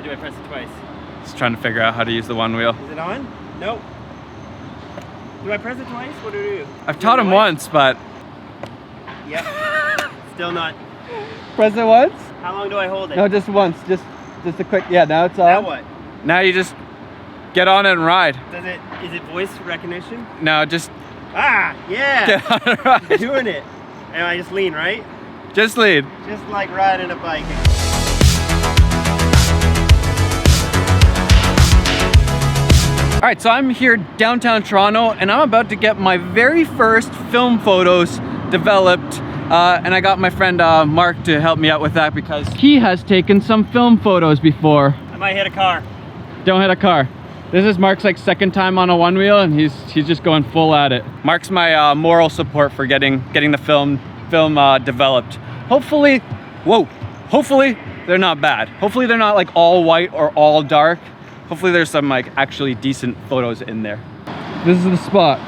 do I press it twice? Just trying to figure out how to use the one wheel. Is it on? Nope. Do I press it twice? What do I do? I've taught him once, but... Yep. Still not. Press it once? How long do I hold it? No, just once. Just a quick... Yeah, now it's on. Now what? Now you just get on it and ride. Is it voice recognition? No, just... Ah, yeah. Get on and ride. I'm doing it. And I just lean, right? Just lead. Just like riding a bike. All right, so I'm here downtown Toronto and I'm about to get my very first film photos developed. And I got my friend Mark to help me out with that because he has taken some film photos before. I might hit a car. Don't hit a car. This is Mark's like second time on a one wheel and he's just going full at it. Mark's my moral support for getting the film developed. Hopefully they're not bad. Hopefully they're not like all white or all dark. Hopefully there's some like actually decent photos in there. This is the spot.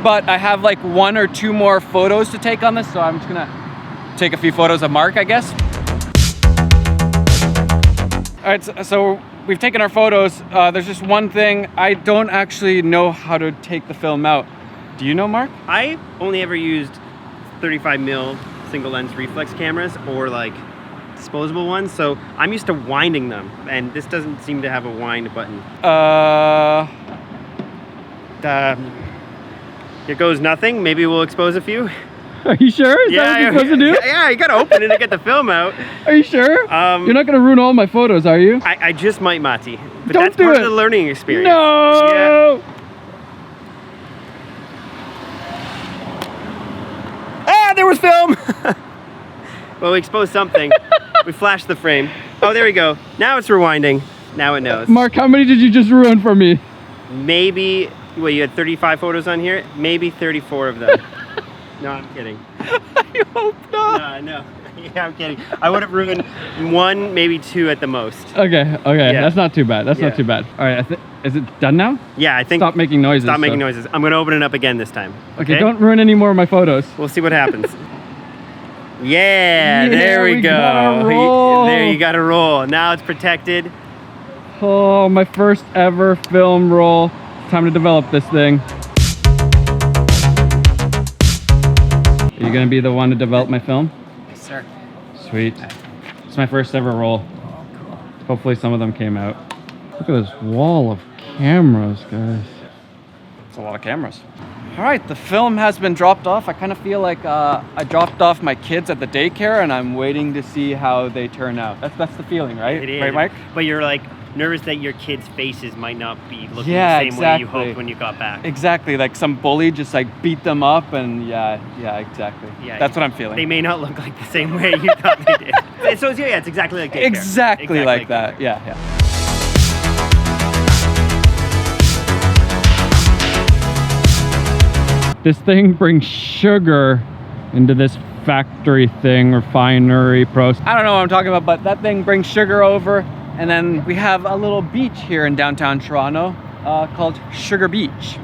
But I have like 1 or 2 more photos to take on this, so I'm just gonna take a few photos of Mark, I guess. All right, so we've taken our photos. There's just one thing. I don't actually know how to take the film out. Do you know, Mark? I only ever used 35mm single lens reflex cameras or like disposable ones, so I'm used to winding them, and this doesn't seem to have a wind button. Here goes nothing. Maybe we'll expose a few. Are you sure? Is that what you're supposed to do? Yeah, you gotta open it to get the film out. Are you sure? You're not gonna ruin all my photos, are you? I just might, Matti. But Don't that's do part it. of the learning experience. No! Yeah. Ah, there was film! Well, we exposed something. We flashed the frame. Oh, there we go. Now it's rewinding. Now it knows. Mark, how many did you just ruin for me? Maybe, well, you had 35 photos on here? Maybe 34 of them. No, I'm kidding. I hope not. No. Yeah, I'm kidding. I would have ruined 1, maybe 2 at the most. Okay, Yeah. That's not too bad. That's not too bad. All right, is it done now? Yeah, I think. Stop making noises. Stop making noises. I'm gonna open it up again this time. Okay, don't ruin any more of my photos. We'll see what happens. Yeah, there we go. Gotta roll. There, you gotta roll. Now it's protected. Oh, my first ever film roll. Time to develop this thing. Are you gonna be the one to develop my film? Yes, sir. Sweet. It's my first ever roll. Oh, cool. Hopefully some of them came out. Look at this wall of cameras, guys. It's a lot of cameras. All right, the film has been dropped off. I kind of feel like I dropped off my kids at the daycare and I'm waiting to see how they turn out. That's the feeling, right? It is. Right, Mike? But you're like nervous that your kids' faces might not be looking Yeah, the same way you exactly. hoped when you got back. Exactly, like some bully just like beat them up and yeah, exactly. Yeah, That's what I'm feeling. They may not look like the same way you thought they did. So yeah, it's exactly like daycare. Exactly like that, yeah. This thing brings sugar into this factory thing, refinery process. I don't know what I'm talking about, but that thing brings sugar over. And then we have a little beach here in downtown Toronto called Sugar Beach.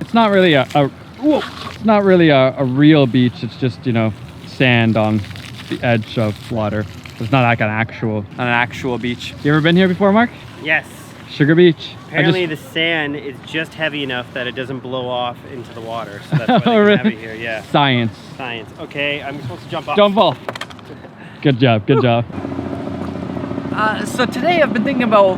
It's not really it's not really a real beach. It's just, you know, sand on the edge of water. It's not like an actual beach. You ever been here before, Mark? Yes. Sugar Beach. Apparently the sand is just heavy enough that it doesn't blow off into the water. So that's why they can have it here, yeah. Science. Okay, I'm supposed to jump off. Don't fall. Good job, good job. So today I've been thinking about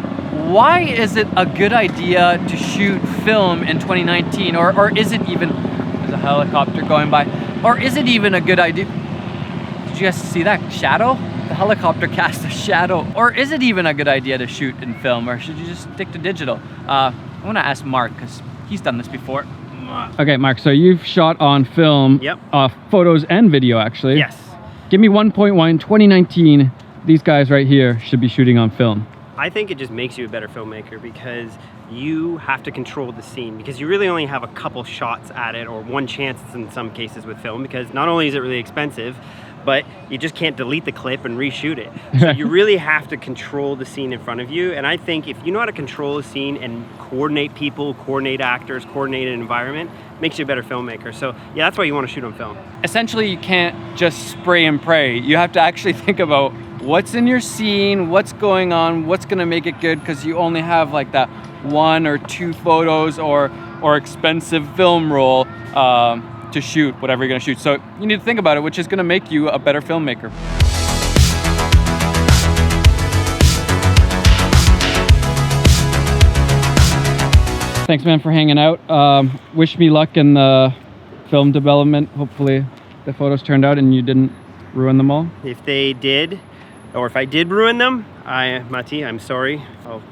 why is it a good idea to shoot film in 2019? Or is it even, there's a helicopter going by, or is it even a good idea? Did you guys see that shadow? The helicopter cast a shadow. Or is it even a good idea to shoot in film, or should you just stick to digital? I want to ask Mark because he's done this before. Okay, Mark, so you've shot on film. Yep. Photos and video, actually. Yes. Give me 1.1, 2019, these guys right here should be shooting on film. I think it just makes you a better filmmaker because you have to control the scene, because you really only have a couple shots at it, or one chance in some cases with film, because not only is it really expensive, but you just can't delete the clip and reshoot it. So you really have to control the scene in front of you. And I think if you know how to control a scene and coordinate people, coordinate actors, coordinate an environment, it makes you a better filmmaker. So yeah, that's why you want to shoot on film. Essentially, you can't just spray and pray. You have to actually think about what's in your scene, what's going on, what's gonna make it good, because you only have like that 1 or 2 photos or expensive film roll to shoot whatever you're gonna shoot. So you need to think about it, which is gonna make you a better filmmaker. Thanks, man, for hanging out. Wish me luck in the film development. Hopefully the photos turned out and you didn't ruin them all. If they did, or if I did ruin them, Matti, I'm sorry. I'll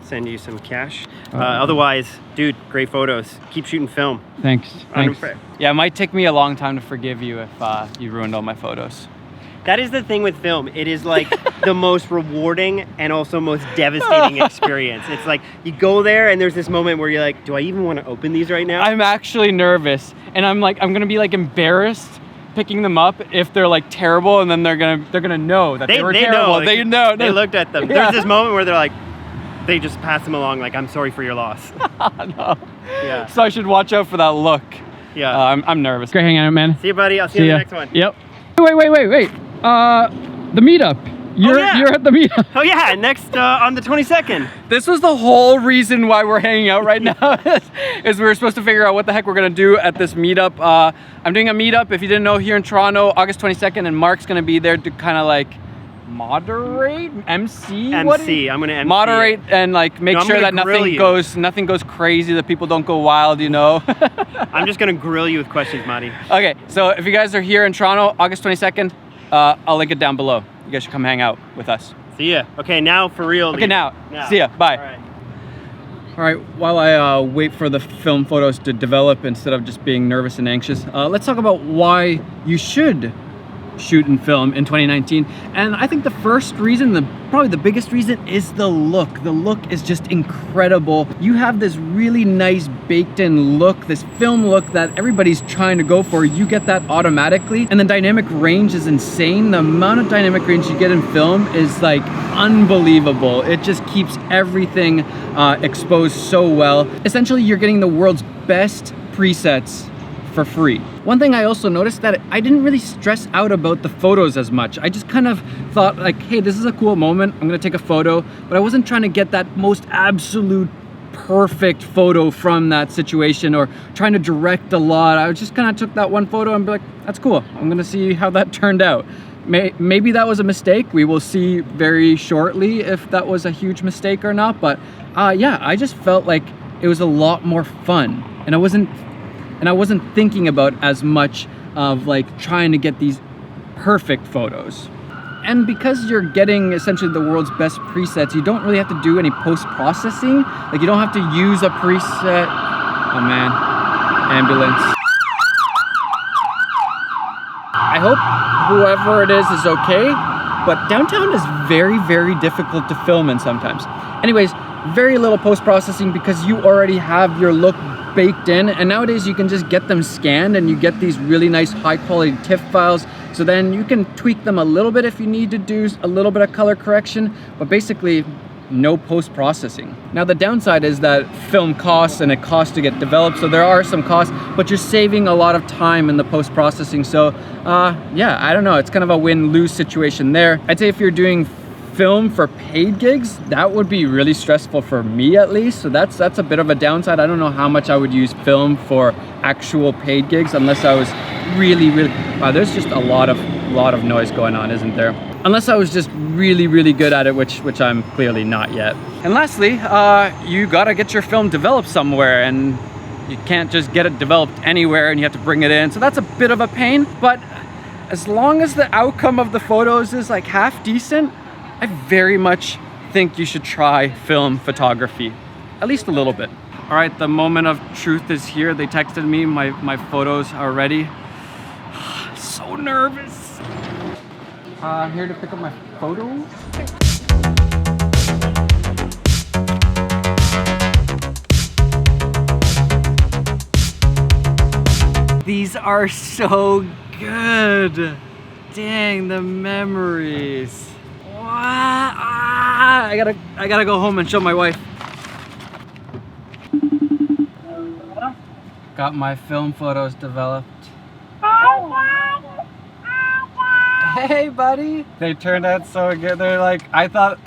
send you some cash. Otherwise, dude, great photos. Keep shooting film. Thanks. Yeah, it might take me a long time to forgive you if you ruined all my photos. That is the thing with film. It is like the most rewarding and also most devastating experience. It's like you go there and there's this moment where you're like, do I even want to open these right now? I'm actually nervous, and I'm gonna be like embarrassed picking them up if they're like terrible, and then they're gonna know that they were terrible. Know, like, they know. They looked at them. Yeah. There's this moment where they're like, they just pass them along like, I'm sorry for your loss. No. Yeah. So I should watch out for that look. Yeah. I'm nervous. Great hanging out, man. See you, buddy. I'll see you in the next one. Yep. Wait. The meetup. You're at the meetup. Oh yeah, next on the 22nd. This was the whole reason why we're hanging out right now. is we were supposed to figure out what the heck we're gonna do at this meetup. I'm doing a meetup, if you didn't know, here in Toronto, August 22nd, and Mark's gonna be there to kind of like moderate, MC. I'm gonna MC moderate and like make sure that nothing goes crazy, that people don't go wild, you know. I'm just gonna grill you with questions, Matti. Okay, so if you guys are here in Toronto, August 22nd, I'll link it down below. You guys should come hang out with us. See ya. Okay, now for real. Okay, now. See ya. Bye. All right, while I wait for the film photos to develop instead of just being nervous and anxious, let's talk about why you should shoot and film in 2019. And I think the first reason, probably the biggest reason, is the look. The look is just incredible. You have this really nice baked in look, this film look that everybody's trying to go for. You get that automatically. And the dynamic range is insane. The amount of dynamic range you get in film is like unbelievable. It just keeps everything exposed so well. Essentially, you're getting the world's best presets for free. One thing I also noticed that I didn't really stress out about the photos as much. I just kind of thought like, hey, this is a cool moment, I'm gonna take a photo, but I wasn't trying to get that most absolute perfect photo from that situation or trying to direct a lot. I just kind of took that one photo and be like, that's cool, I'm gonna see how that turned out. Maybe that was a mistake. We will see very shortly if that was a huge mistake or not, but yeah, I just felt like it was a lot more fun, and I wasn't thinking about as much of like trying to get these perfect photos. And because you're getting essentially the world's best presets, you don't really have to do any post-processing. Like you don't have to use a preset. Oh man, ambulance. I hope whoever it is okay, but downtown is very, very difficult to film in sometimes. Anyways, very little post-processing because you already have your look baked in, and nowadays you can just get them scanned and you get these really nice high quality TIFF files, so then you can tweak them a little bit if you need to do a little bit of color correction, but basically no post-processing. Now the downside is that film costs, and it costs to get developed, so there are some costs, but you're saving a lot of time in the post-processing. So yeah, I don't know, it's kind of a win-lose situation there. I'd say if you're doing film for paid gigs, that would be really stressful for me at least. So that's a bit of a downside. I don't know how much I would use film for actual paid gigs unless I was really wow, there's just a lot of noise going on, isn't there? Unless I was just really good at it, which I'm clearly not yet. And lastly, you gotta get your film developed somewhere, and you can't just get it developed anywhere and you have to bring it in. So that's a bit of a pain, but as long as the outcome of the photos is like half decent, I very much think you should try film photography, at least a little bit. All right, the moment of truth is here. They texted me, my photos are ready. So nervous. I'm here to pick up my photos. These are so good. Dang, the memories. I gotta go home and show my wife. Got my film photos developed. Hey, Hey, buddy. They turned out so good. They're like, I thought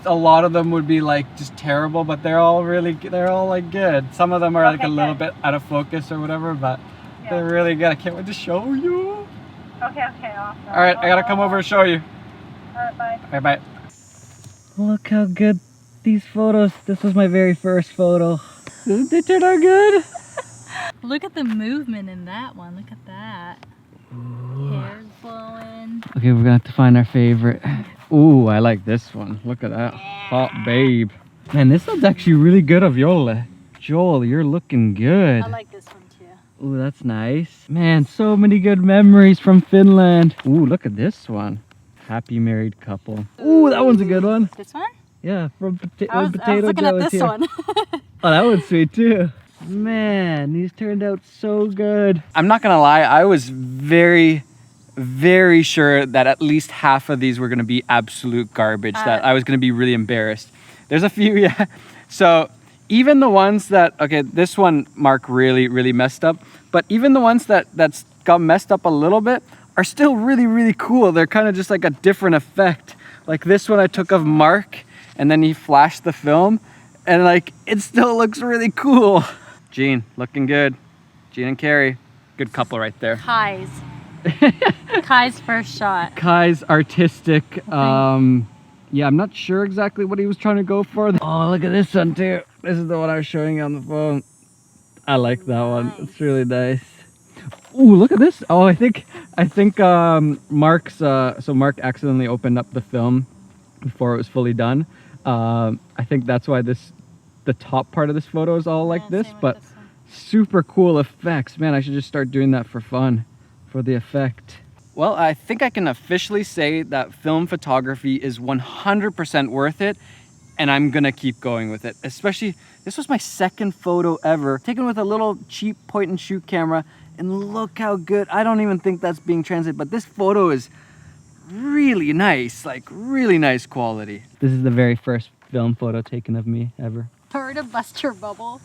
a lot of them would be like just terrible, but they're all like good. Some of them are like a little bit out of focus or whatever, but they're really good. I can't wait to show you. Okay, awesome. All right, I gotta come over and show you. All right, bye. All right, bye. Look how good these photos. This was my very first photo. They turned out good. Look at the movement in that one. Look at that. Hair's blowing. Okay, we're gonna have to find our favorite. Ooh, I like this one. Look at that. Hot babe. Man, this one's actually really good of Joel. Joel, you're looking good. I like this one too. Ooh, that's nice. Man, so many good memories from Finland. Ooh, look at this one. Happy married couple. Ooh, that one's a good one. This one? Yeah, from I was looking at this one. Oh, that one's sweet too. Man, these turned out so good. I'm not gonna lie, I was very sure that at least half of these were gonna be absolute garbage, that I was gonna be really embarrassed. There's a few, yeah. So even the ones that, okay, this one Mark really messed up, but even the ones that's got messed up a little bit are still really cool. They're kind of just like a different effect. Like this one I took of Mark and then he flashed the film and like it still looks really cool. Jean, looking good. Jean and Carrie, good couple right there. Kai's first shot. Kai's artistic, yeah, I'm not sure exactly what he was trying to go for. Oh, look at this one too. This is the one I was showing you on the phone. I like that one. It's really nice. Ooh, look at this. Oh, I think Mark's, so Mark accidentally opened up the film before it was fully done. I think that's why the top part of this photo is all like this, but super cool effects. Man, I should just start doing that for fun, for the effect. Well, I think I can officially say that film photography is 100% worth it, and I'm gonna keep going with it. Especially, this was my second photo ever, taken with a little cheap point and shoot camera, and look how good. I don't even think that's being translated, but this photo is really nice, like really nice quality. This is the very first film photo taken of me ever. Sorry to bust your bubble,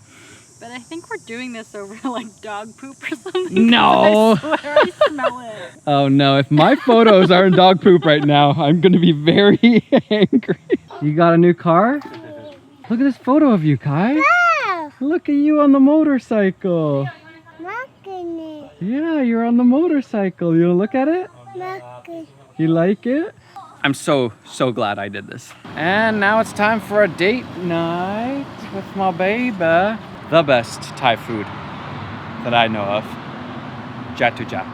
but I think we're doing this over like dog poop or something. No! I swear I smell it. Oh no, if my photos are in dog poop right now, I'm gonna be very angry. You got a new car? Look at this photo of you, Kai. Yeah. Look at you on the motorcycle. Yeah, you're on the motorcycle. You wanna look at it? You like it? I'm so glad I did this. And now it's time for a date night with my baby. The best Thai food that I know of. Jatu Jak.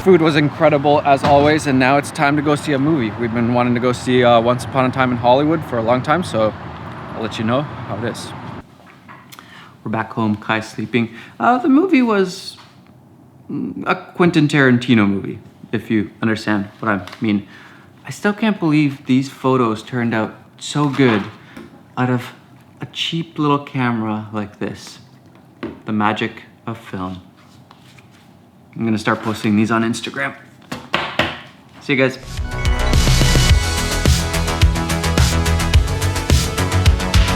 Food was incredible as always, and now it's time to go see a movie. We've been wanting to go see Once Upon a Time in Hollywood for a long time, so I'll let you know how it is. We're back home, Kai's sleeping. The movie was a Quentin Tarantino movie, if you understand what I mean. I still can't believe these photos turned out so good out of a cheap little camera like this. The magic of film. I'm gonna start posting these on Instagram. See you guys.